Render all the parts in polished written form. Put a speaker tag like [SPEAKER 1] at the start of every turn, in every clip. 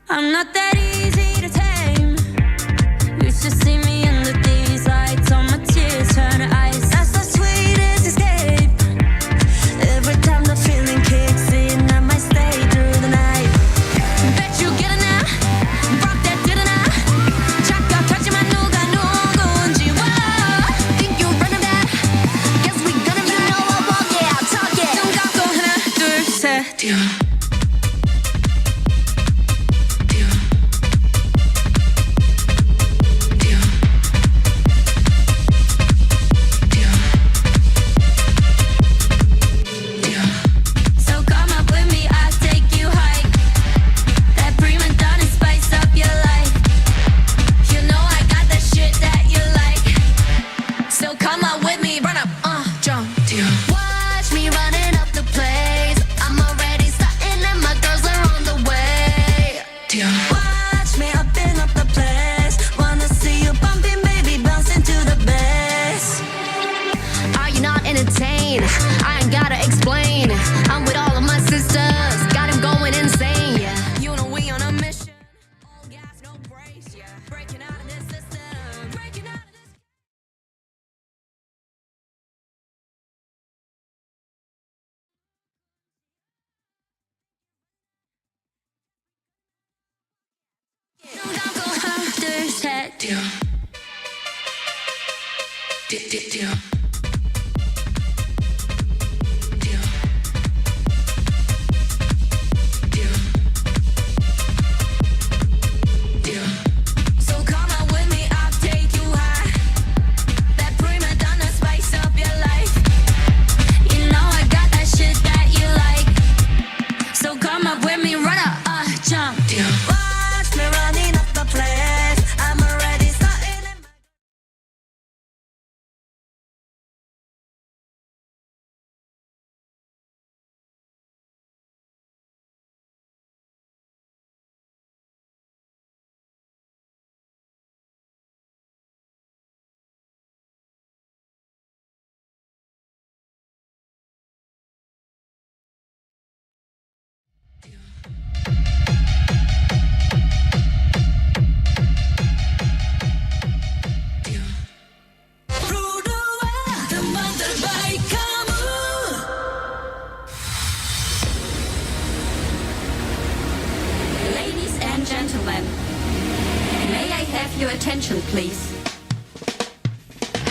[SPEAKER 1] I'm not that easy to tame. You should see me under these lights. All my tears turn to ice. That's the sweetest escape. Every time the feeling kicks in, I might stay through the night. Bet you get it now. Rock that didn't I? 잠깐 터지만 누가 누군지 와. Think you run of that? Guess we gonna be. You know I walk it, I'll talk it. 눈 감고 하나 둘 셋.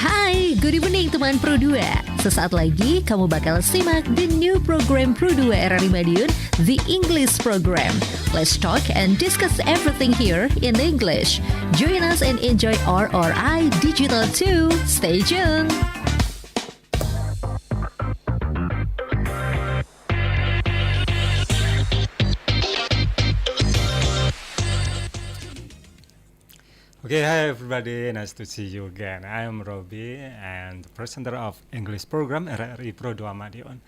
[SPEAKER 2] Hai, good evening teman Pro2. Sesaat lagi kamu bakal simak the new program Pro2 Rri Madiun, the English program. Let's talk and discuss everything here in English. Join us and enjoy RRI Digital 2. Stay tuned.
[SPEAKER 3] Okay, hi everybody, nice to see you again. I am Roby and the presenter of English program Rri Madiun.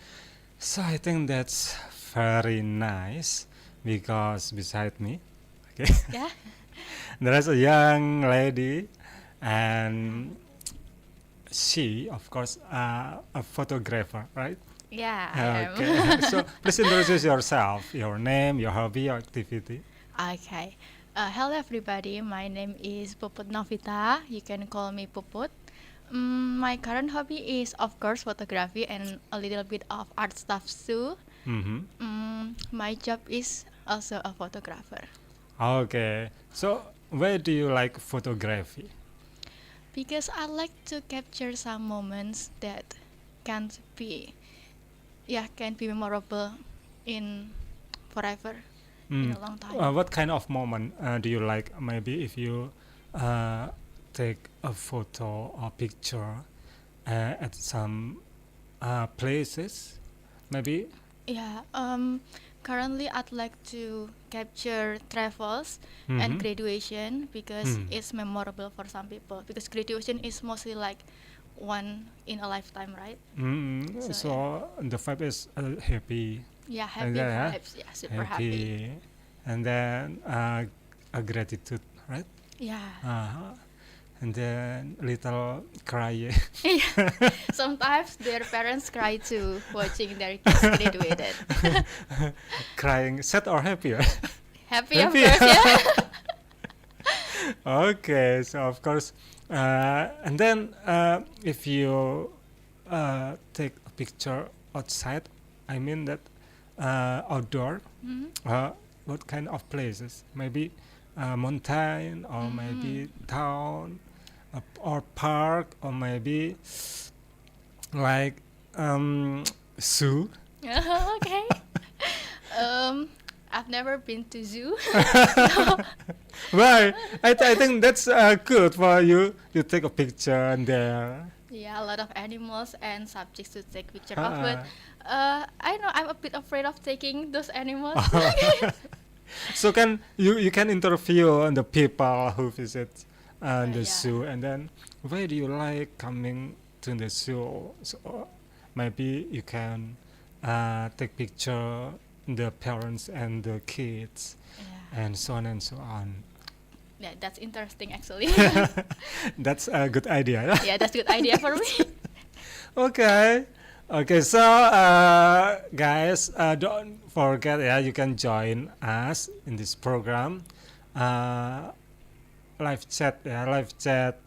[SPEAKER 3] So I think that's very nice because beside me, okay,
[SPEAKER 4] Yeah.
[SPEAKER 3] there is a young lady and she, of course, a photographer, right?
[SPEAKER 4] Yeah, I am.
[SPEAKER 3] Okay, so please introduce yourself, your name, your hobby, your activity.
[SPEAKER 4] Okay. Hello everybody, my name is Puput Novita. You can call me Puput. My current hobby is of course photography and a little bit of art stuff too. My job is also a photographer
[SPEAKER 3] Okay, so where do you like photography?
[SPEAKER 4] because I like to capture some moments that can be memorable in forever, in a long time.
[SPEAKER 3] What kind of moment do you like? Maybe if you take a photo or picture at some places, maybe.
[SPEAKER 4] Yeah, currently I'd like to capture travels and graduation because it's memorable for some people. Because graduation is mostly like one in a lifetime, right?
[SPEAKER 3] So the vibe is happy.
[SPEAKER 4] Yeah, happy
[SPEAKER 3] Yeah,
[SPEAKER 4] vibes. Yeah, super happy.
[SPEAKER 3] And then a gratitude, right?
[SPEAKER 4] Yeah.
[SPEAKER 3] And then little cry.
[SPEAKER 4] Yeah. Sometimes their parents cry too watching their kids graduated.
[SPEAKER 3] Crying, sad or happy? Right?
[SPEAKER 4] Happy, of
[SPEAKER 3] Happy.
[SPEAKER 4] course, yeah.
[SPEAKER 3] Okay, so of course, and then if you take a picture outside, I mean that outdoor,
[SPEAKER 4] Mhm.
[SPEAKER 3] what kind of places? Maybe mountain, or maybe town, or park, or maybe like zoo.
[SPEAKER 4] Okay. I've never been to zoo.
[SPEAKER 3] Right, I think that's good for you. You take a picture and there.
[SPEAKER 4] Yeah, a lot of animals and subjects to take picture of, but I know I'm a bit afraid of taking those animals.
[SPEAKER 3] So can you can interview the people who visit the
[SPEAKER 4] Yeah.
[SPEAKER 3] zoo, and then why do you like coming to the zoo? So maybe you can take picture the parents and the kids,
[SPEAKER 4] Yeah.
[SPEAKER 3] and so on and so on.
[SPEAKER 4] Yeah, that's interesting actually.
[SPEAKER 3] That's a good idea.
[SPEAKER 4] Yeah, that's a good idea for me.
[SPEAKER 3] Okay. Okay, so guys, don't forget, yeah, you can join us in this program, live chat, ya, live chat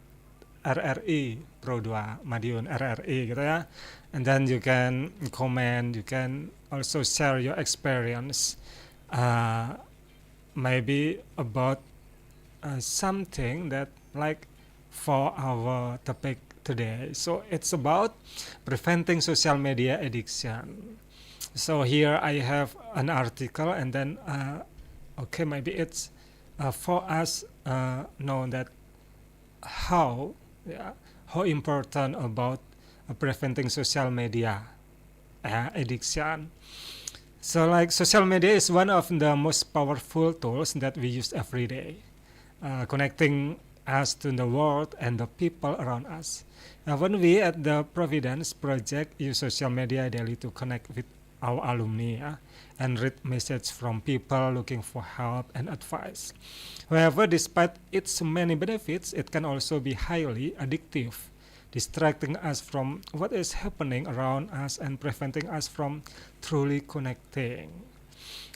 [SPEAKER 3] RRI Pro 2 Madiun RRI gitu ya, and then you can comment, you can also share your experience, maybe about something that like for our topic today. So it's about preventing social media addiction. So here I have an article, and then okay, maybe it's for us know that how, yeah, how important about preventing social media addiction. So like social media is one of the most powerful tools that we use every day, connecting us to the world and the people around us. When we at the Providence Project use social media daily to connect with our alumni, and read messages from people looking for help and advice. However, despite its many benefits, it can also be highly addictive, distracting us from what is happening around us and preventing us from truly connecting.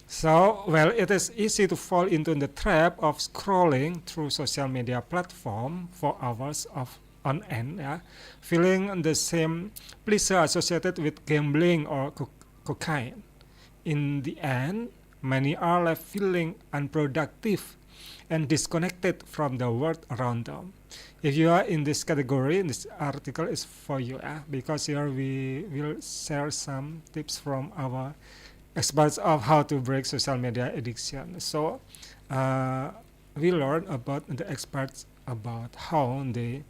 [SPEAKER 3] So, well, it is easy to fall into the trap of scrolling through social media platform for hours on end, feeling the same pleasure associated with gambling or cocaine. In the end, many are left feeling unproductive and disconnected from the world around them. If you are in this category, this article is for you, because here we will share some tips from our experts of how to break social media addiction. So we learn about the experts about how they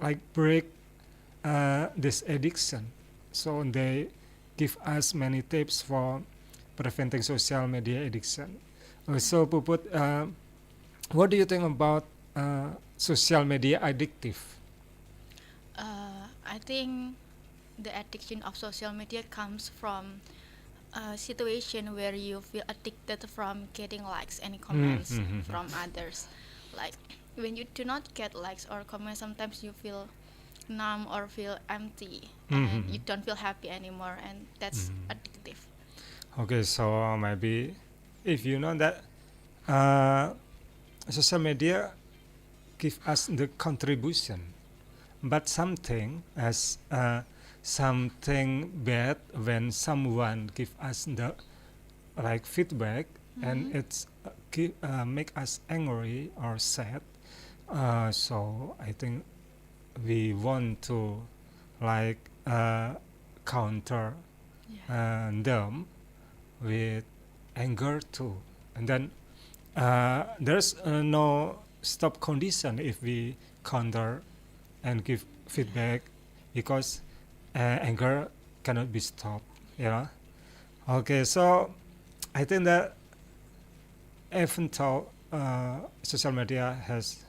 [SPEAKER 3] like break this addiction. So they give us many tips for preventing social media addiction. So Puput, what do you think about social media addictive?
[SPEAKER 4] I think the addiction of social media comes from a situation where you feel addicted from getting likes and comments from others. Like when you do not get likes or comments, sometimes you feel numb or feel empty, and you don't feel happy anymore, and that's addictive.
[SPEAKER 3] Okay, so maybe if you know that social media give us the contribution, but something as something bad when someone give us the like feedback, and it's make us angry or sad. So I think we want to like counter them with anger too, and then there's no stop condition if we counter and give feedback, because anger cannot be stopped, okay. So I think that even though social media has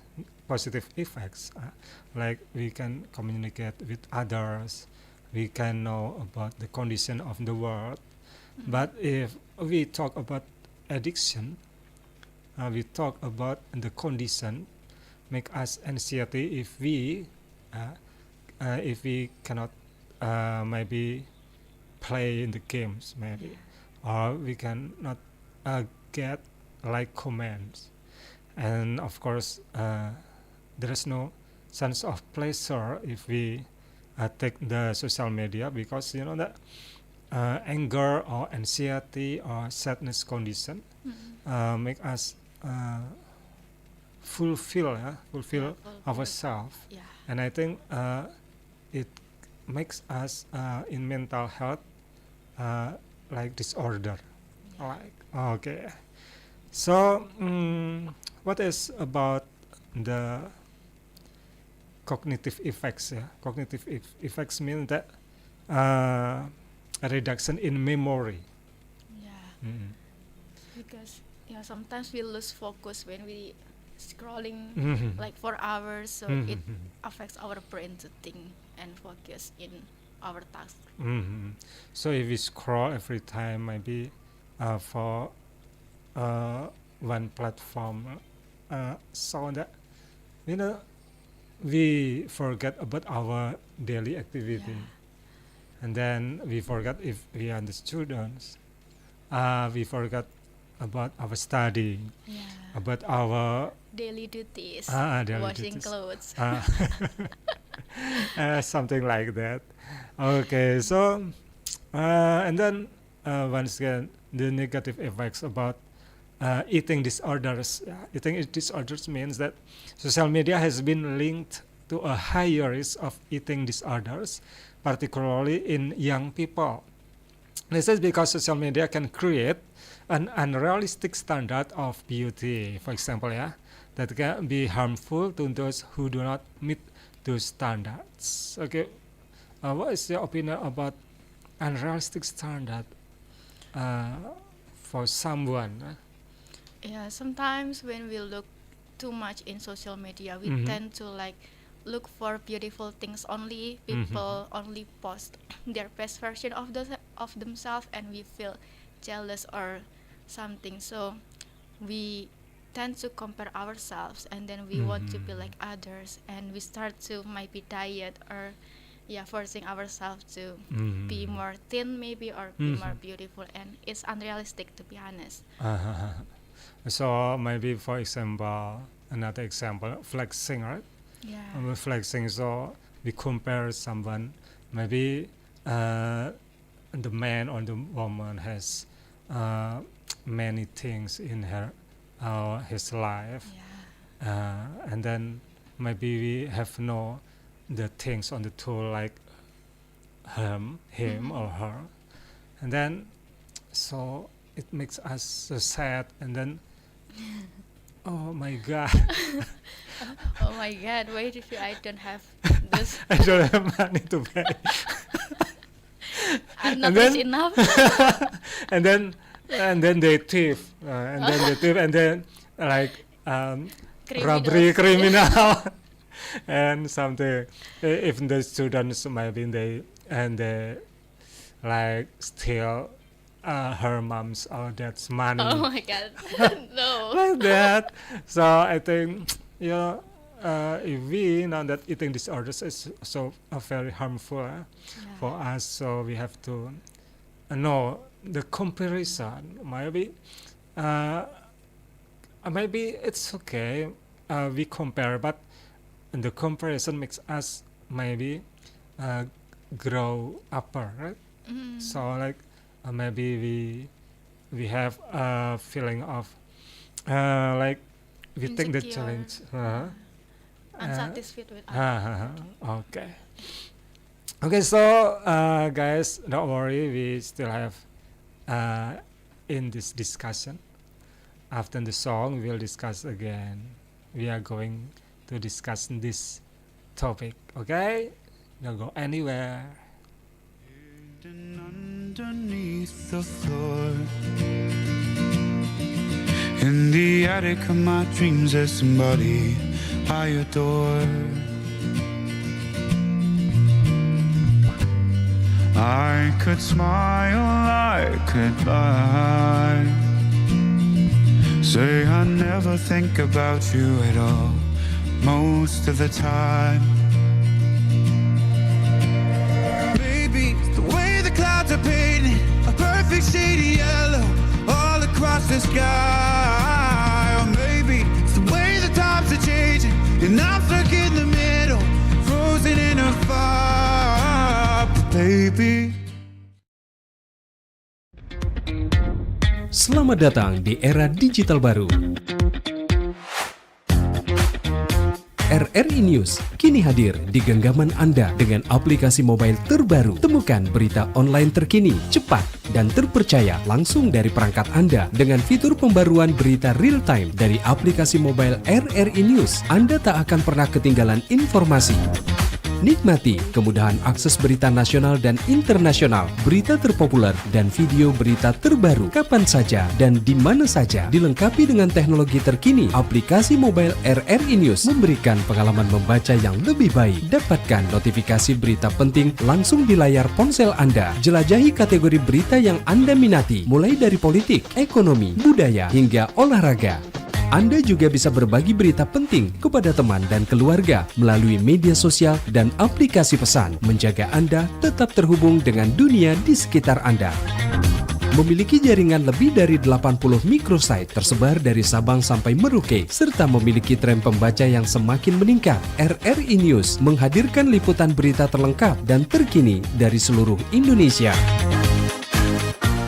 [SPEAKER 3] positive effects, like we can communicate with others, we can know about the condition of the world, but if we talk about addiction, we talk about the condition make us anxiety if we cannot maybe play in the games, maybe, or we cannot get like comments, and of course there is no sense of pleasure if we take the social media, because you know that anger or anxiety or sadness condition make us fulfill ourselves.
[SPEAKER 4] Yeah.
[SPEAKER 3] And I think it makes us in mental health like disorder. Like, okay. So what is about the cognitive effects? Yeah? Cognitive effects mean that a reduction in memory.
[SPEAKER 4] Yeah. Because sometimes we lose focus when we scrolling like for hours, so it affects our brain to think and focus in our task.
[SPEAKER 3] So if we scroll every time, maybe for one platform, so that we forget about our daily activity, and then we forget if we are the students, we forget about our study, about our
[SPEAKER 4] daily duties,
[SPEAKER 3] daily
[SPEAKER 4] washing
[SPEAKER 3] duties.
[SPEAKER 4] clothes.
[SPEAKER 3] Something like that. Okay, so and then once again the negative effects about eating disorders. Eating disorders means that social media has been linked to a higher risk of eating disorders, particularly in young people. This is because social media can create an unrealistic standard of beauty, for example, that can be harmful to those who do not meet those standards. Okay, what is your opinion about unrealistic standard for someone?
[SPEAKER 4] Yeah, sometimes when we look too much in social media, we tend to like look for beautiful things only. People only post their best version of themselves, and we feel jealous or something. So we tend to compare ourselves, and then we want to be like others, and we start to maybe diet or forcing ourselves to be more thin maybe, or be more beautiful, and it's unrealistic, to be honest.
[SPEAKER 3] So maybe, for example, another example, flexing, right?
[SPEAKER 4] Yeah.
[SPEAKER 3] Flexing, so we compare someone, maybe the man or the woman has many things in his life, and then maybe we have no the things on the tool like him or her, and then so it makes us so sad, and then oh my god.
[SPEAKER 4] Oh my god, wait, if I don't have this.
[SPEAKER 3] I don't have money to pay.
[SPEAKER 4] I'm not
[SPEAKER 3] And then-
[SPEAKER 4] rich enough.
[SPEAKER 3] and then they thief, and then like robbery, criminal, and something. Even the students maybe they like steal her mom's or dad's money.
[SPEAKER 4] Oh my god. No.
[SPEAKER 3] Like that. So I think if we know that eating disorders is so very harmful for us, so we have to know the comparison. Maybe it's okay, we compare, but the comparison makes us maybe grow upper, right? So like maybe we have a feeling of like we take the
[SPEAKER 4] Insecure.
[SPEAKER 3] challenge.
[SPEAKER 4] Unsatisfied with
[SPEAKER 3] Okay. Okay, so guys, don't worry, we still have in this discussion. After the song, we'll discuss again. We are going to discuss this topic, okay? Don't go anywhere.
[SPEAKER 5] Hidden underneath the floor, in the attic of my dreams, there's somebody I adore. I could smile, I could lie, say I never think about you at all, most of the time. Maybe the way the clouds are painted a perfect shade of yellow all across the sky. sky. Or maybe it's the way the times are changing, and I'm stuck in the middle, frozen in a fire, baby.
[SPEAKER 6] Selamat datang di era digital baru. RRI News kini hadir di genggaman Anda dengan aplikasi mobile terbaru. Temukan berita online terkini, cepat, dan terpercaya langsung dari perangkat Anda dengan fitur pembaruan berita real time dari aplikasi mobile RRI News. Anda tak akan pernah ketinggalan informasi. Nikmati kemudahan akses berita nasional dan internasional, berita terpopuler, dan video berita terbaru kapan saja dan di mana saja. Dilengkapi dengan teknologi terkini, aplikasi mobile RRI News memberikan pengalaman membaca yang lebih baik. Dapatkan notifikasi berita penting langsung di layar ponsel Anda. Jelajahi kategori berita yang Anda minati, mulai dari politik, ekonomi, budaya, hingga olahraga. Anda juga bisa berbagi berita penting kepada teman dan keluarga melalui media sosial dan aplikasi pesan, menjaga Anda tetap terhubung dengan dunia di sekitar Anda. Memiliki jaringan lebih dari 80 microsite tersebar dari Sabang sampai Merauke, serta memiliki tren pembaca yang semakin meningkat. RRI News menghadirkan liputan berita terlengkap dan terkini dari seluruh Indonesia.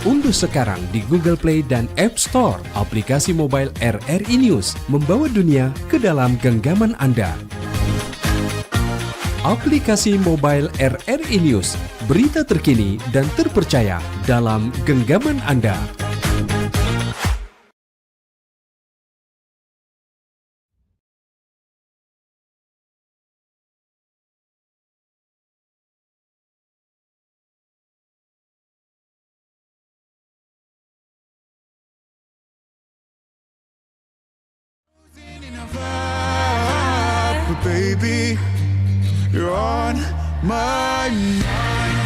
[SPEAKER 6] Unduh sekarang di Google Play dan App Store aplikasi mobile RRI News, membawa dunia ke dalam genggaman Anda. Aplikasi mobile RRI News, berita terkini dan terpercaya dalam genggaman Anda.
[SPEAKER 5] Baby, you're on my mind.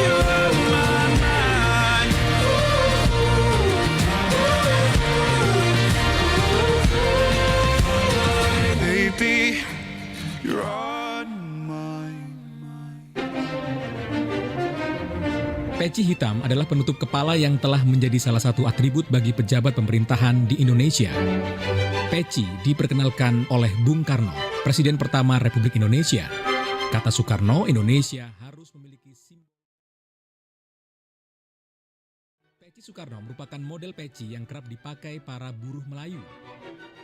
[SPEAKER 5] You're on my mind. Baby, you're on my mind.
[SPEAKER 7] Peci hitam adalah penutup kepala yang telah menjadi salah satu atribut bagi pejabat pemerintahan di Indonesia. Peci diperkenalkan oleh Bung Karno, Presiden pertama Republik Indonesia. Kata Soekarno, Indonesia harus memiliki simbol. Peci Soekarno merupakan model peci yang kerap dipakai para buruh Melayu.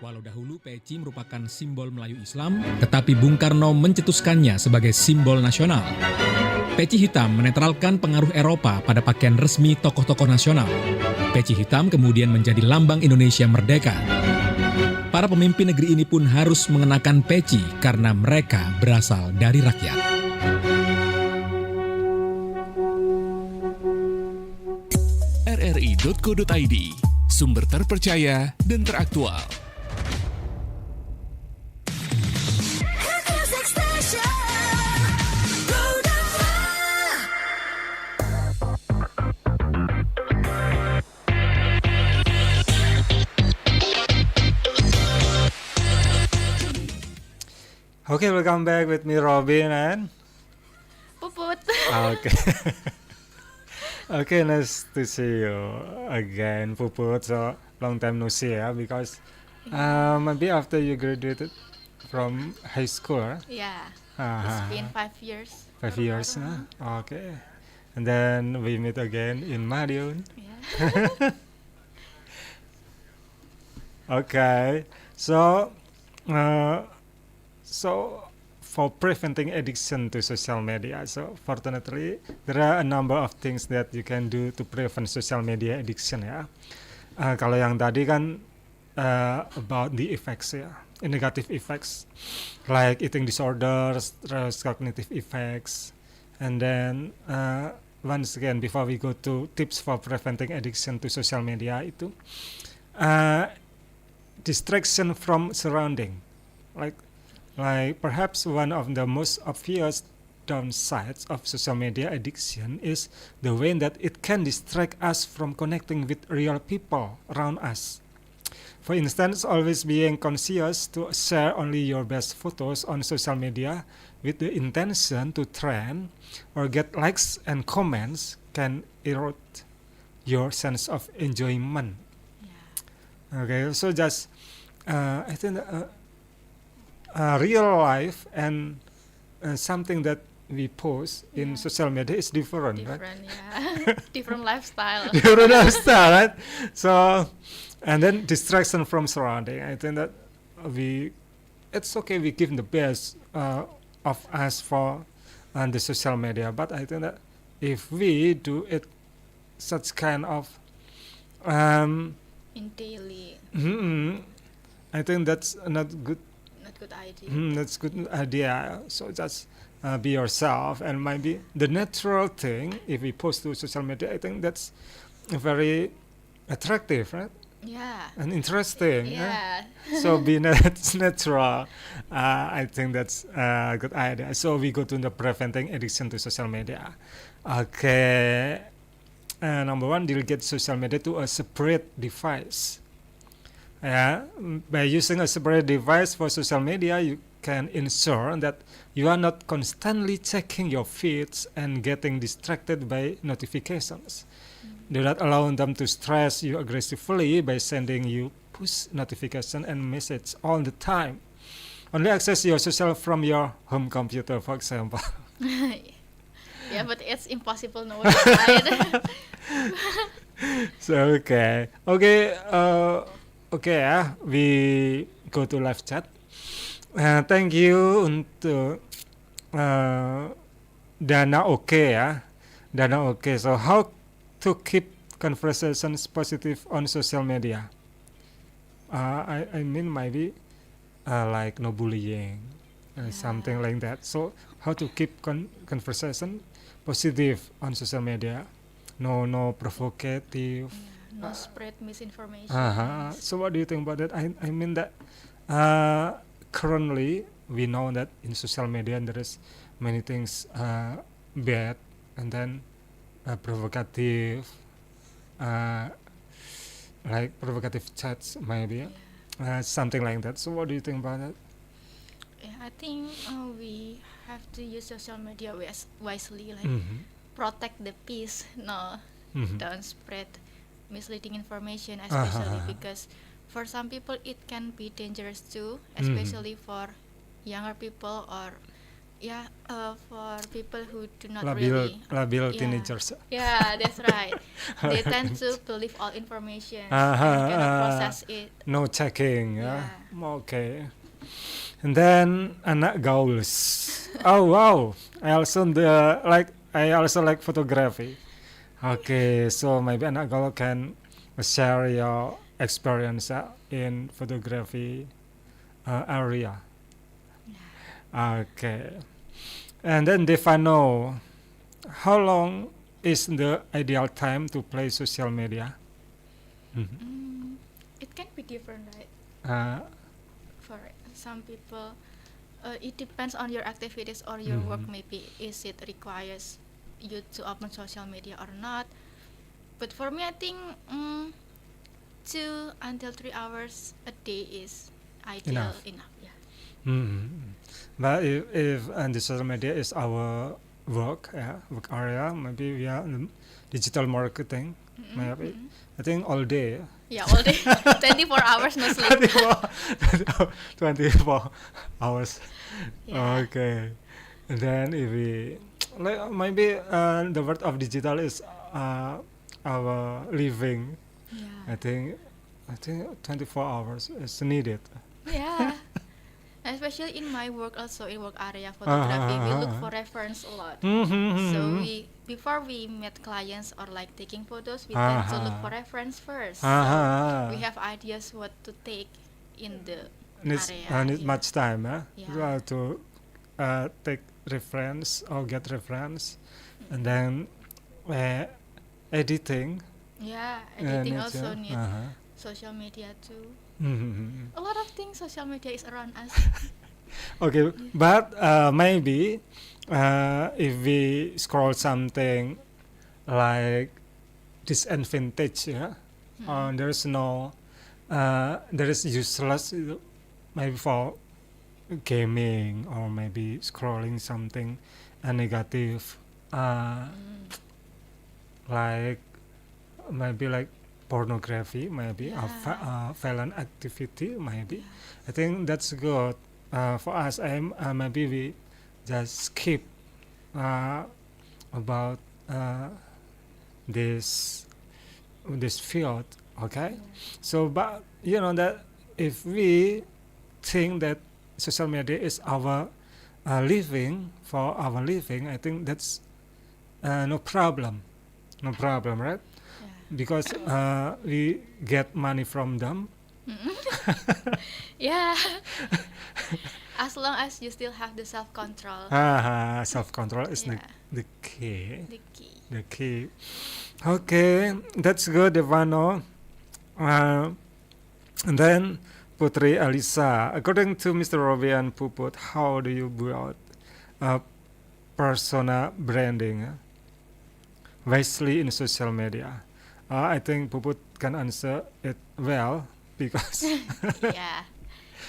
[SPEAKER 7] Walau dahulu peci merupakan simbol Melayu Islam, tetapi Bung Karno mencetuskannya sebagai simbol nasional. Peci hitam menetralkan pengaruh Eropa pada pakaian resmi tokoh-tokoh nasional. Peci hitam kemudian menjadi lambang Indonesia merdeka. Para pemimpin negeri ini pun harus mengenakan peci karena mereka berasal dari rakyat.
[SPEAKER 8] rri.co.id, sumber terpercaya dan teraktual.
[SPEAKER 3] Okay, welcome back with me, Roby and
[SPEAKER 4] Puput.
[SPEAKER 3] okay. Okay, nice to see you again, Puput. So long time no see, because maybe after you graduated from high school, right?
[SPEAKER 4] Yeah,
[SPEAKER 3] Uh-huh.
[SPEAKER 4] it's been 5 years.
[SPEAKER 3] 5 years, okay. And then we meet again in Madiun.
[SPEAKER 4] Yeah.
[SPEAKER 3] Okay, so for preventing addiction to social media, so fortunately there are a number of things that you can do to prevent social media addiction ya. Kalau yang tadi kan about the effects ya, negative effects like eating disorders, terus cognitive effects, and then once again before we go to tips for preventing addiction to social media itu distraction from surrounding, like perhaps one of the most obvious downsides of social media addiction is the way that it can distract us from connecting with real people around us. For instance, always being conscious to share only your best photos on social media with the intention to trend or get likes and comments can erode your sense of enjoyment. Okay, so just I think real life and something that we post in social media is different, right?
[SPEAKER 4] Different, yeah. Different lifestyle.
[SPEAKER 3] Different lifestyle, right? So, and then distraction from surrounding. I think that it's okay. We give the best of us for the social media, but I think that if we do it, such kind of
[SPEAKER 4] In daily,
[SPEAKER 3] I think that's not good.
[SPEAKER 4] not good idea.
[SPEAKER 3] That's good idea. So just be yourself, and maybe the natural thing. If we post to social media, I think that's very attractive, right?
[SPEAKER 4] Yeah.
[SPEAKER 3] And interesting.
[SPEAKER 4] Yeah.
[SPEAKER 3] So be natural. I think that's a good idea. So we go to the preventing addiction to social media. Okay. Number one, delegate social media to a separate device. Yeah, by using a separate device for social media, you can ensure that you are not constantly checking your feeds and getting distracted by notifications. Do not allow them to stress you aggressively by sending you push notification and message all the time. Only access your social from your home computer, for example.
[SPEAKER 4] Yeah, but it's impossible nowadays, right?
[SPEAKER 3] So okay, we go to live chat. Thank you untuk Dana Oke ya, Dana Oke. So how to keep conversations positive on social media? I mean maybe like no bullying, something like that. So how to keep conversation positive on social media? No provocative.
[SPEAKER 4] No spread misinformation.
[SPEAKER 3] So what do you think about that? I mean that currently we know that in social media there is many things bad, and then provocative, like provocative chats maybe, something like that. So what do you think about that?
[SPEAKER 4] Yeah, I think we have to use social media wisely, like protect the peace. No, don't spread misleading information, especially because for some people it can be dangerous too, especially for younger people or for people who do not
[SPEAKER 3] labil teenagers.
[SPEAKER 4] Yeah, that's right. They tend to believe all information and cannot process it.
[SPEAKER 3] No checking. Okay. And then anak gauls. Oh wow! I also like photography. Okay, so maybe anak gaul can share your experience in photography area. Okay. And then Devano, how long is the ideal time to play social media?
[SPEAKER 4] It can be different, right? For some people, it depends on your activities or your work. Maybe is it requires you to open social media or not. But for me, I think 2 until 3 hours a day is ideal enough.
[SPEAKER 3] But if the social media is our work area, maybe we are in digital marketing. Maybe I think all day.
[SPEAKER 4] Yeah, all day, 24 hours no sleep.
[SPEAKER 3] 24 hours.
[SPEAKER 4] Yeah.
[SPEAKER 3] Okay. And then if we maybe the word of digital is our living.
[SPEAKER 4] Yeah.
[SPEAKER 3] I think 24 hours is needed.
[SPEAKER 4] Yeah. Especially in my work, also in work area photography, we look for reference a lot. So before we meet clients or like taking photos, we tend to look for reference first. So we have ideas what to take in the area.
[SPEAKER 3] Need much time,
[SPEAKER 4] Yeah.
[SPEAKER 3] to take reference or get reference, and then editing.
[SPEAKER 4] Yeah, editing
[SPEAKER 3] needs,
[SPEAKER 4] also need social media too. A lot of things social media is around us.
[SPEAKER 3] Okay, but maybe if we scroll something like disadvantage, there's no that is useless, maybe for gaming or maybe scrolling something negative, like maybe like pornography, maybe violent activity, maybe. I think that's good for us. Maybe we just skip about this field, okay? So, but you know that if we think that social media is our living, for our living, I think that's no problem, right? Because we get money from them.
[SPEAKER 4] Yeah. As long as you still have the self-control.
[SPEAKER 3] Self-control is
[SPEAKER 4] Yeah.
[SPEAKER 3] the key.
[SPEAKER 4] The key.
[SPEAKER 3] The key. Okay, that's good, Devano. And then Putri Alisa, according to Mr. Roby and Puput, how do you build persona branding wisely in social media? I think Puput can answer it well because
[SPEAKER 4] Yeah.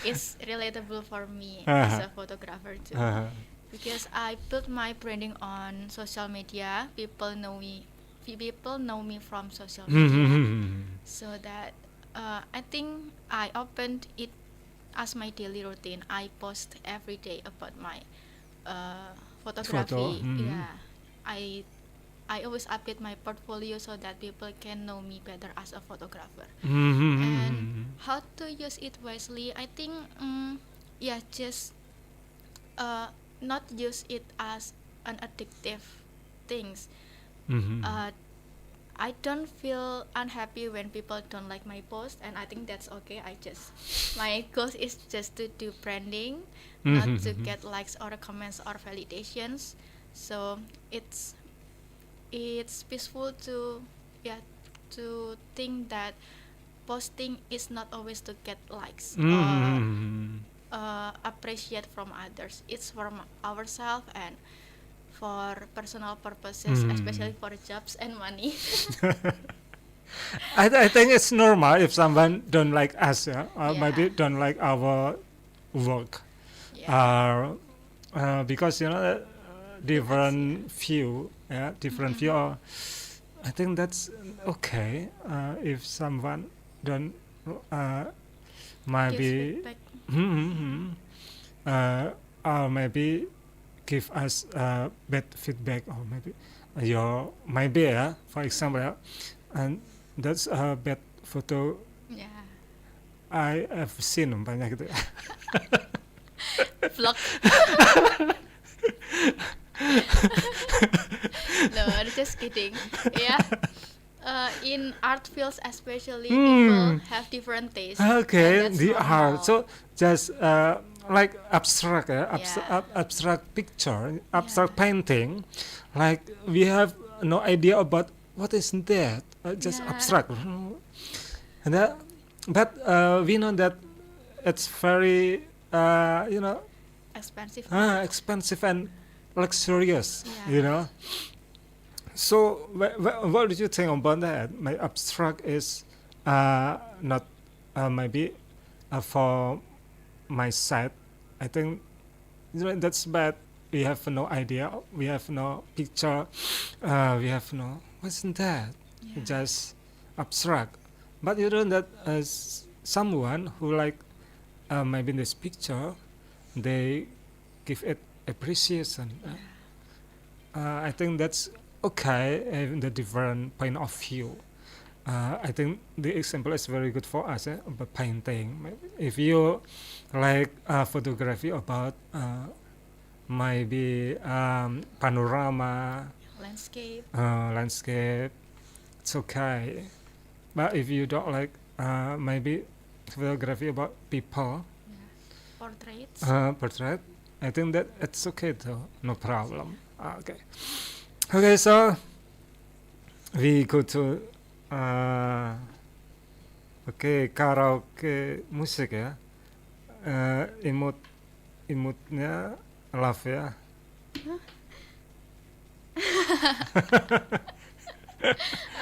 [SPEAKER 4] It's relatable for me as a photographer too. Because I built my branding on social media. People know me from social media. So that I think I opened it as my daily routine. I post every day about my photography. Yeah, I always update my portfolio so that people can know me better as a photographer. And how to use it wisely, I think just not use it as an addictive things. I don't feel unhappy when people don't like my post, and I think that's okay. My goal is just to do branding, not to get likes or comments or validations. So it's peaceful to think that posting is not always to get likes or appreciate from others. It's for ourselves and for personal purposes, especially for jobs and money.
[SPEAKER 3] I think it's normal if someone don't like us, maybe don't like our work, because different view, different view. I think that's okay if someone don't maybe or maybe give us bad feedback, or maybe for example, and that's a bad photo. I have seen banyak gitu.
[SPEAKER 4] Vlog. No, I'm just kidding. In art fields especially, people have different tastes.
[SPEAKER 3] Okay,
[SPEAKER 4] and that's
[SPEAKER 3] the
[SPEAKER 4] normal.
[SPEAKER 3] art. So just like abstract, abstract picture, abstract painting. Like we have no idea about what is that. Just abstract. And but we know that it's very
[SPEAKER 4] Expensive.
[SPEAKER 3] expensive and luxurious. So what do you think about that? My abstract is not maybe for my side. I think that's bad. We have no idea. We have no picture. We have no. What's that? Just abstract. But you know that as someone who like maybe in this picture, they give it appreciation. I think that's okay in the different point of view. I think the example is very good for us about painting. Maybe if you like photography about maybe panorama, landscape, it's okay. But if you don't like maybe photography about people, portrait, I think that it's okay though, no problem. Okay, so we go to karaoke musik ya. Imutnya love ya.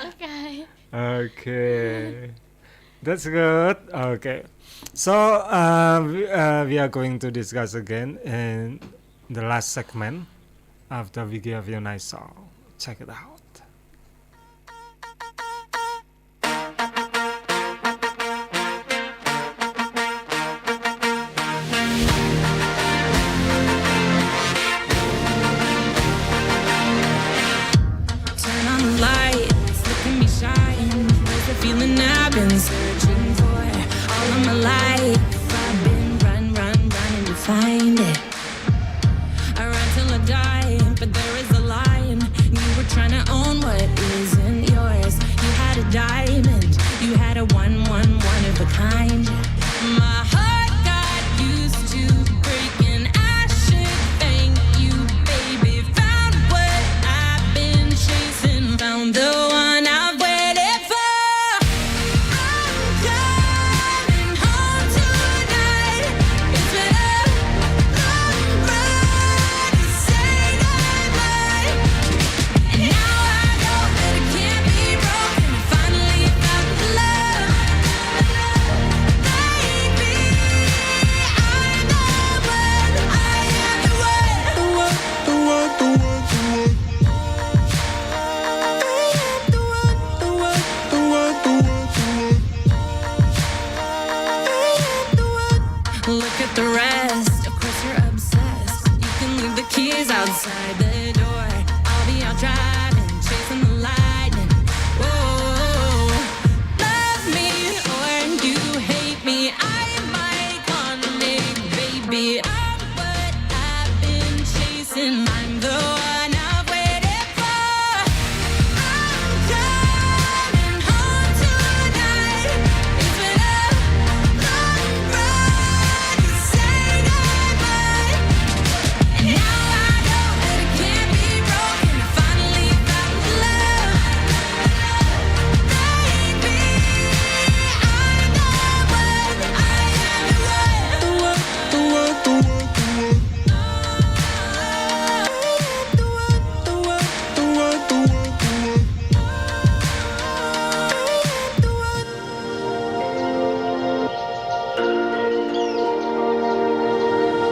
[SPEAKER 4] Okay.
[SPEAKER 3] Okay. That's good. Okay. So we are going to discuss again in the last segment after we give you a nice song. Check it out.
[SPEAKER 1] Turn on the lights, look at me shine. Where's the feeling I've been searching for all of my life? I've been running to find it. I run till I die, but there is a line. You were trying to own what isn't yours. You had a diamond, you had a one of a kind. My heart got used to breaking. I should thank you, baby. Found what I've been chasing. Found the one I've waited for. I'm coming home tonight. It's been a long road to say goodbye. And now I know that it can't be broken. Finally found the love. Baby, I'm the one. I am the one. The one, the one, the one, the one. I am the one, the one, the one, the one, the one. Look at the rest, of course you're obsessed. You can leave the keys outside the door. I'll be out driving, chasing the lightning. Whoa, love me or you hate me, I'm iconic, baby. I'm what I've been chasing. I'm the one I've waited for. I'm coming home tonight. It's been a long road to say goodbye. And now I know that it can't be broken. I finally found the love. Baby, I'm the one. I am the one. The one, the one, the one, the one. The one, the one, the one, the one, the one.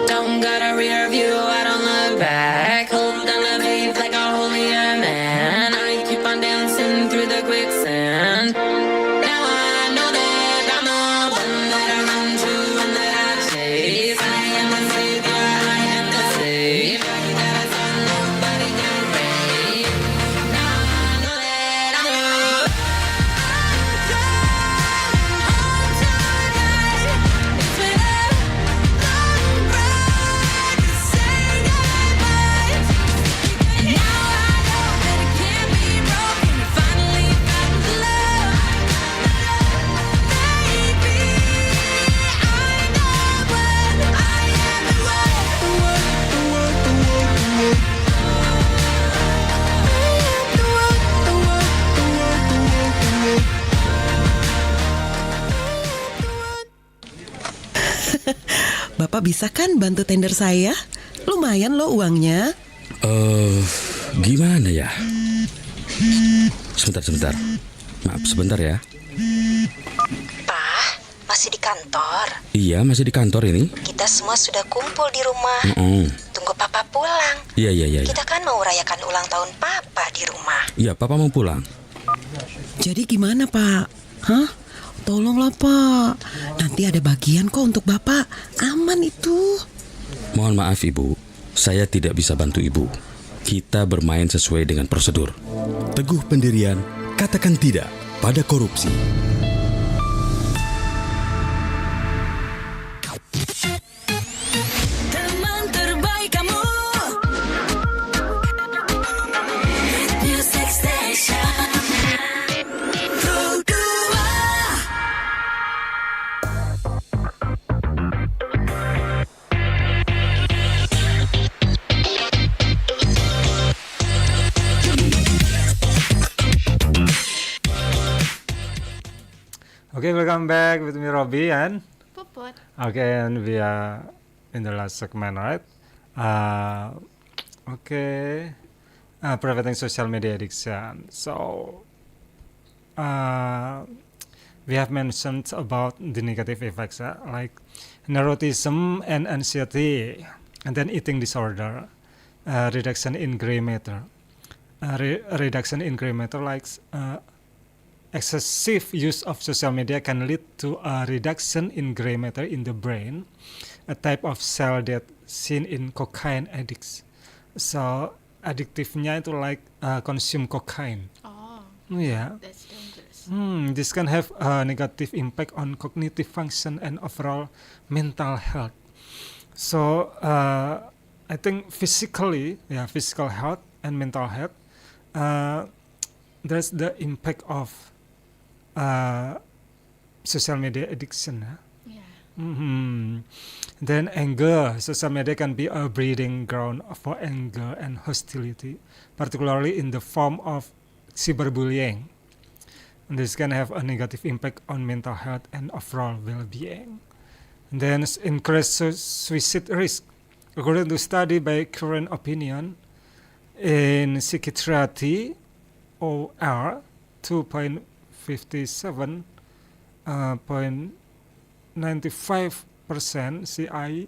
[SPEAKER 1] Don't got a rear view, I don't look back. Hold down the beat like a holier man. I keep on dancing through the quicksand. Now I know that I'm the one that I run to and that I chase. I am the savior, I am the savior. That I saw nobody can break. Now I know that I'm the one. I'm coming home tonight. It's been a long road to say goodbye. And now I know that it can't be broken. I finally found the love. Baby, I'm the one. I am the one. The one, the one, the one, the one. The one, the one, the one, the one, the one.
[SPEAKER 9] Bapak bisa kan bantu tender saya? Lumayan loh uangnya.
[SPEAKER 10] Gimana ya? Sebentar. Maaf sebentar ya.
[SPEAKER 11] Pak, masih di kantor.
[SPEAKER 10] Iya, masih di kantor ini.
[SPEAKER 11] Kita semua sudah kumpul di rumah. Tunggu Papa pulang.
[SPEAKER 10] Iya.
[SPEAKER 11] Kita kan mau rayakan ulang tahun Papa di rumah.
[SPEAKER 10] Iya, Papa mau pulang.
[SPEAKER 9] Jadi gimana Pak? Hah? Tolonglah Pak. Nanti ada bagian kok untuk Bapak. Aman itu.
[SPEAKER 10] Mohon maaf Ibu, saya tidak bisa bantu Ibu. Kita bermain sesuai dengan prosedur.
[SPEAKER 12] Teguh pendirian, katakan tidak pada korupsi.
[SPEAKER 1] Teman terbaik kamu. Music Station. Produser.
[SPEAKER 3] Okay, welcome back with me, Roby, and
[SPEAKER 4] Puput.
[SPEAKER 3] okay, and we are in the last segment, right? Okay, preventing social media addiction. So, we have mentioned about the negative effects like neuroticism and anxiety, and then eating disorder, reduction in gray matter. Reduction in gray matter, like excessive use of social media can lead to a reduction in gray matter in the brain, a type of cell that seen in cocaine addicts. So addictifnya itu like consume cocaine.
[SPEAKER 4] Oh,
[SPEAKER 3] Yeah.
[SPEAKER 4] that's dangerous.
[SPEAKER 3] This can have a negative impact on cognitive function and overall mental health. So I think physical health and mental health, there's the impact of social media addiction.
[SPEAKER 4] Yeah.
[SPEAKER 3] Then anger. Social media can be a breeding ground for anger and hostility, particularly in the form of cyberbullying. And this can have a negative impact on mental health and overall well-being. And then increase suicide risk. According to study by Current Opinion, in psychiatry, OR 2.57, 95%, CI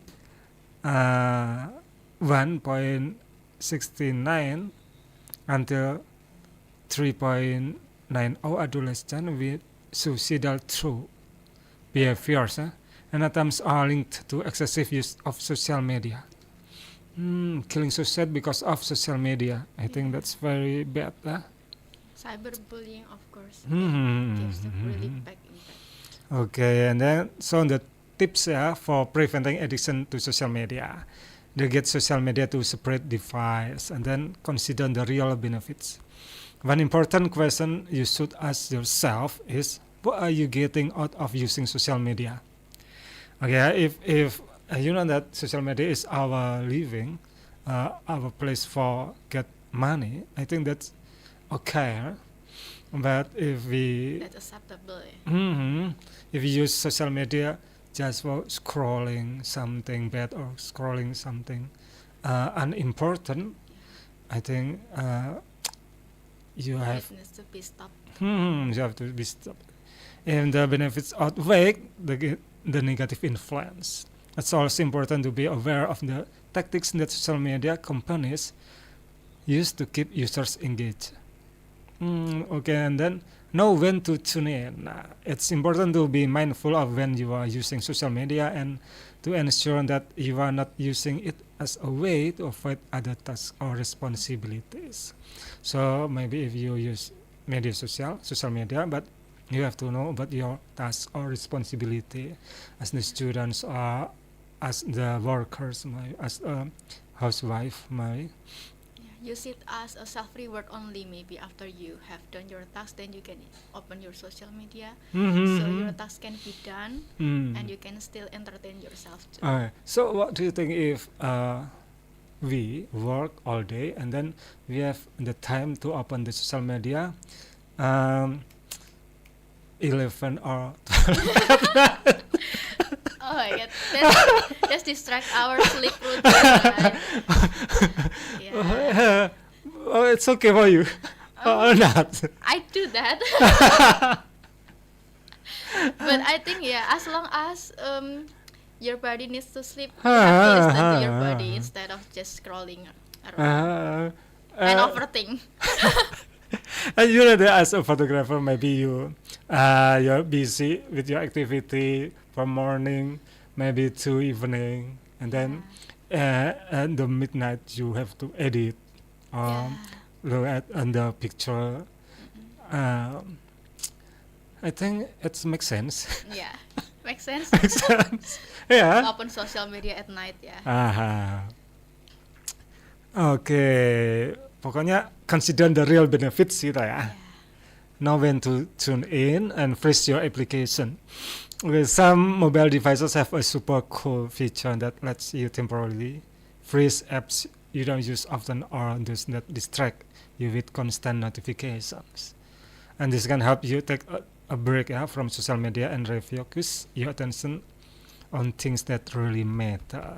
[SPEAKER 3] 1.69 until 3.90 adolescent with suicidal thought behaviors and attempts are linked to excessive use of social media. Killing suicide because of social media. I think that's very bad.
[SPEAKER 4] Cyberbullying, of course, gives a really big impact.
[SPEAKER 3] Okay, and then so the tips for preventing addiction to social media. They get social media to separate device and then consider the real benefits. One important question you should ask yourself is, what are you getting out of using social media? Okay, if you know that social media is our living, our place for get money, I think that's okay. But if we
[SPEAKER 4] That's acceptable.
[SPEAKER 3] if we use social media just for scrolling something bad or scrolling something unimportant, I think you have
[SPEAKER 4] It needs to be stopped.
[SPEAKER 3] you have to be stopped. And the benefits outweigh the negative influence. It's also important to be aware of the tactics that social media companies use to keep users engaged. Okay, and then know when to tune in. It's important to be mindful of when you are using social media and to ensure that you are not using it as a way to avoid other tasks or responsibilities. So maybe if you use social media, but you have to know about your tasks or responsibility as the students or as the workers, as a housewife,
[SPEAKER 4] Use it as a self-reward only. Maybe after you have done your task, then you can open your social media, so your task can be done, and you can still entertain yourself too.
[SPEAKER 3] So what do you think if we work all day and then we have the time to open the social media 11 or 12?
[SPEAKER 4] Oh my god, that's distract our sleep routine, right? Yeah.
[SPEAKER 3] Oh, it's okay for you. Or not?
[SPEAKER 4] I do that. But I think as long as your body needs to sleep, you have to listen to your body instead of just scrolling around and overthink.
[SPEAKER 3] And you know that as a photographer, maybe you're busy with your activity from morning maybe to evening, and then at the midnight you have to edit look at the picture. I think it makes sense.
[SPEAKER 4] Yeah, makes sense.
[SPEAKER 3] Makes sense. Yeah.
[SPEAKER 4] Open social media at night,
[SPEAKER 3] Oke, pokoknya consider the real benefits gitu ya. Know when to tune in and freeze your application. Okay, some mobile devices have a super cool feature that lets you temporarily freeze apps you don't use often or those that distract you with constant notifications. And this can help you take a break from social media and refocus your attention on things that really matter.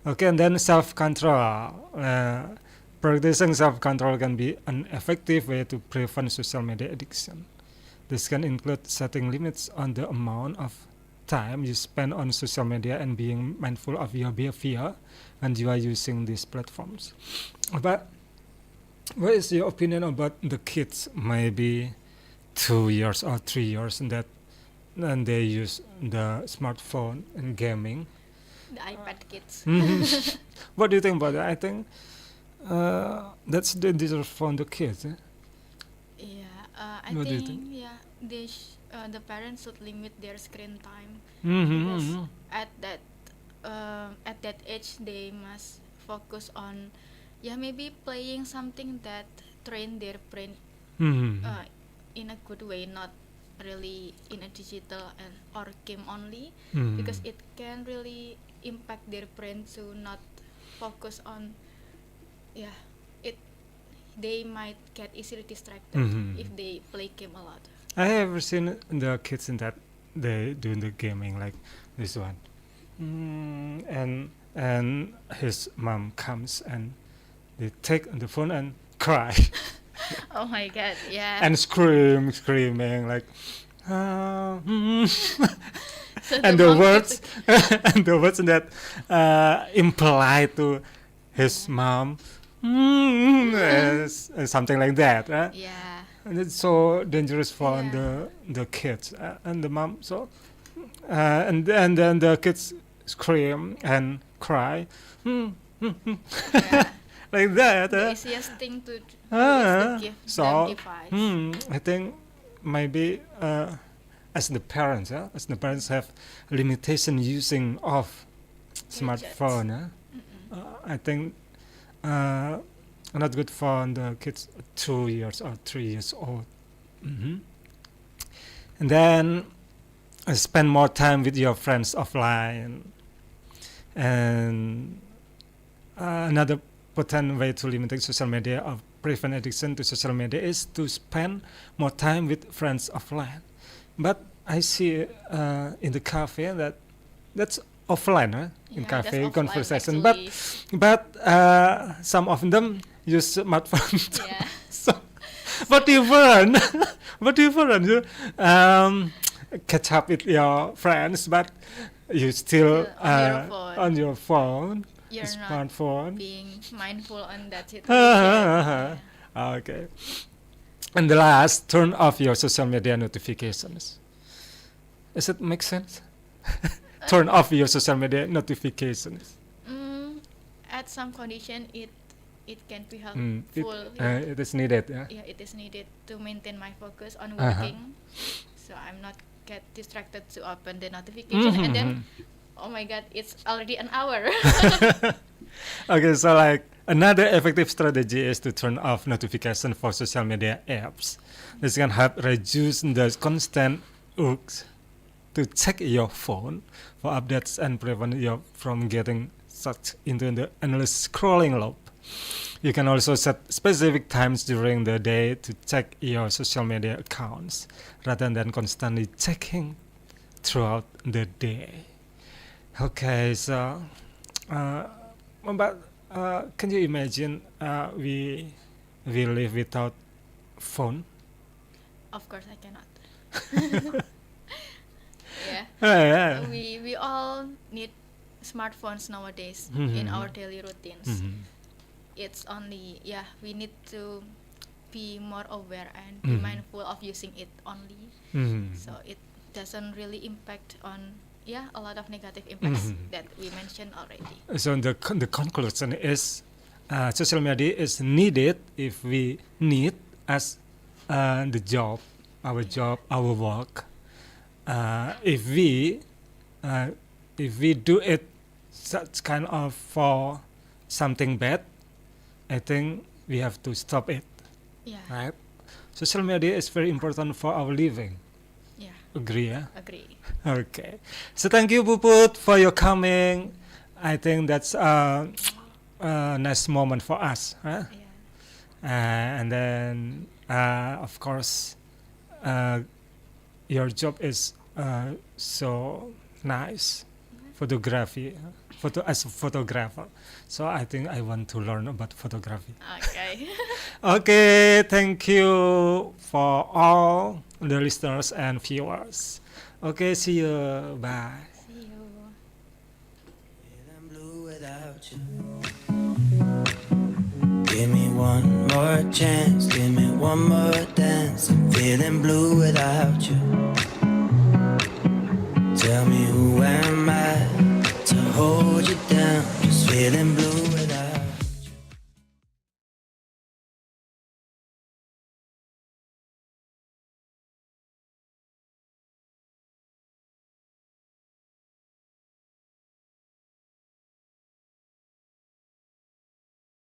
[SPEAKER 3] Okay, and then self-control. Practicing self-control can be an effective way to prevent social media addiction. This can include setting limits on the amount of time you spend on social media and being mindful of your behavior when you are using these platforms. But what is your opinion about the kids, maybe 2 years or 3 years, and they use the smartphone and gaming?
[SPEAKER 4] The iPad kids.
[SPEAKER 3] What do you think about that? I think that's dangerous for the kids.
[SPEAKER 4] Yeah, I
[SPEAKER 3] What do you
[SPEAKER 4] think
[SPEAKER 3] think?
[SPEAKER 4] yeah, the parents should limit their screen time
[SPEAKER 3] Mm-hmm,
[SPEAKER 4] because
[SPEAKER 3] mm-hmm.
[SPEAKER 4] at that age they must focus on maybe playing something that train their brain
[SPEAKER 3] Mm-hmm.
[SPEAKER 4] in a good way, not really in a digital or game only,
[SPEAKER 3] Mhm.
[SPEAKER 4] because it can really impact their brain to not focus on it. They might get easily distracted
[SPEAKER 3] Mhm.
[SPEAKER 4] if they play game a lot.
[SPEAKER 3] I have seen the kids in that they do the gaming like this one, and his mom comes and they take the phone and cry
[SPEAKER 4] Oh my god, yeah.
[SPEAKER 3] and screaming like,
[SPEAKER 4] So
[SPEAKER 3] and
[SPEAKER 4] the
[SPEAKER 3] the
[SPEAKER 4] mom
[SPEAKER 3] words
[SPEAKER 4] gets
[SPEAKER 3] and the words that imply to his mom, something like that.
[SPEAKER 4] yeah.
[SPEAKER 3] And it's so dangerous for
[SPEAKER 4] Yeah.
[SPEAKER 3] the kids and the mom. So and then the kids scream and cry,
[SPEAKER 4] Yeah.
[SPEAKER 3] like that.
[SPEAKER 4] The easiest thing to do is
[SPEAKER 3] Ah,
[SPEAKER 4] to give
[SPEAKER 3] so
[SPEAKER 4] them device.
[SPEAKER 3] I think maybe as the parents have limitation using of smartphone. I think not good for the kids 2 years or 3 years old. And then spend more time with your friends offline. And another potent way to limit social media or prevent addiction to social media is to spend more time with friends offline. But I see in the cafe that's offline, in
[SPEAKER 4] Yeah,
[SPEAKER 3] cafe
[SPEAKER 4] that's offline,
[SPEAKER 3] conversation.
[SPEAKER 4] actually.
[SPEAKER 3] But some of them use smartphone.
[SPEAKER 4] Yeah.
[SPEAKER 3] So what different? What different? You catch up with your friends, but you still on your phone,
[SPEAKER 4] You're not
[SPEAKER 3] smartphone.
[SPEAKER 4] being mindful on that situation.
[SPEAKER 3] Okay. And the last, turn off your social media notifications. Does it make sense? Turn off your social media notifications.
[SPEAKER 4] At some condition, it can be helpful.
[SPEAKER 3] It is needed. Yeah.
[SPEAKER 4] Yeah, it is needed to maintain my focus on
[SPEAKER 3] Uh-huh.
[SPEAKER 4] working, so I'm not get distracted to open the notification and then, oh my god, it's already an hour.
[SPEAKER 3] Okay, so like another effective strategy is to turn off notification for social media apps. This can help reduce the constant urge to check your phone for updates and prevent you from getting sucked into the endless scrolling loop. You can also set specific times during the day to check your social media accounts rather than constantly checking throughout the day. Okay, so but can you imagine we live without phone?
[SPEAKER 4] Of course, I cannot. Yeah.
[SPEAKER 3] Yeah.
[SPEAKER 4] We all need smartphones nowadays
[SPEAKER 3] Mhm.
[SPEAKER 4] in our daily routines.
[SPEAKER 3] Mhm.
[SPEAKER 4] It's only we need to be more aware and be
[SPEAKER 3] Mhm.
[SPEAKER 4] mindful of using it only,
[SPEAKER 3] Mhm.
[SPEAKER 4] so it doesn't really impact on a lot of negative impacts
[SPEAKER 3] Mhm.
[SPEAKER 4] that we mentioned already.
[SPEAKER 3] So the conclusion is social media is needed if we need as the job, our work. If we do it such kind of for something bad, I think we have to stop it.
[SPEAKER 4] Yeah.
[SPEAKER 3] Right? Social media is very important for our living.
[SPEAKER 4] Yeah.
[SPEAKER 3] Agree, yeah?
[SPEAKER 4] Agree.
[SPEAKER 3] Okay. So thank you, Puput, for your coming. I think that's a nice moment for us. Huh?
[SPEAKER 4] Yeah.
[SPEAKER 3] And then, of course, your job is so nice. photography, as a photographer. So I think I want to learn about photography.
[SPEAKER 4] Okay.
[SPEAKER 3] Okay, thank you for all the listeners and viewers. Okay, see you. Bye.
[SPEAKER 4] See you.
[SPEAKER 13] Give me one more chance, give me one more dance. I'm feeling blue without you. Tell me who am I to hold you down? Just feeling blue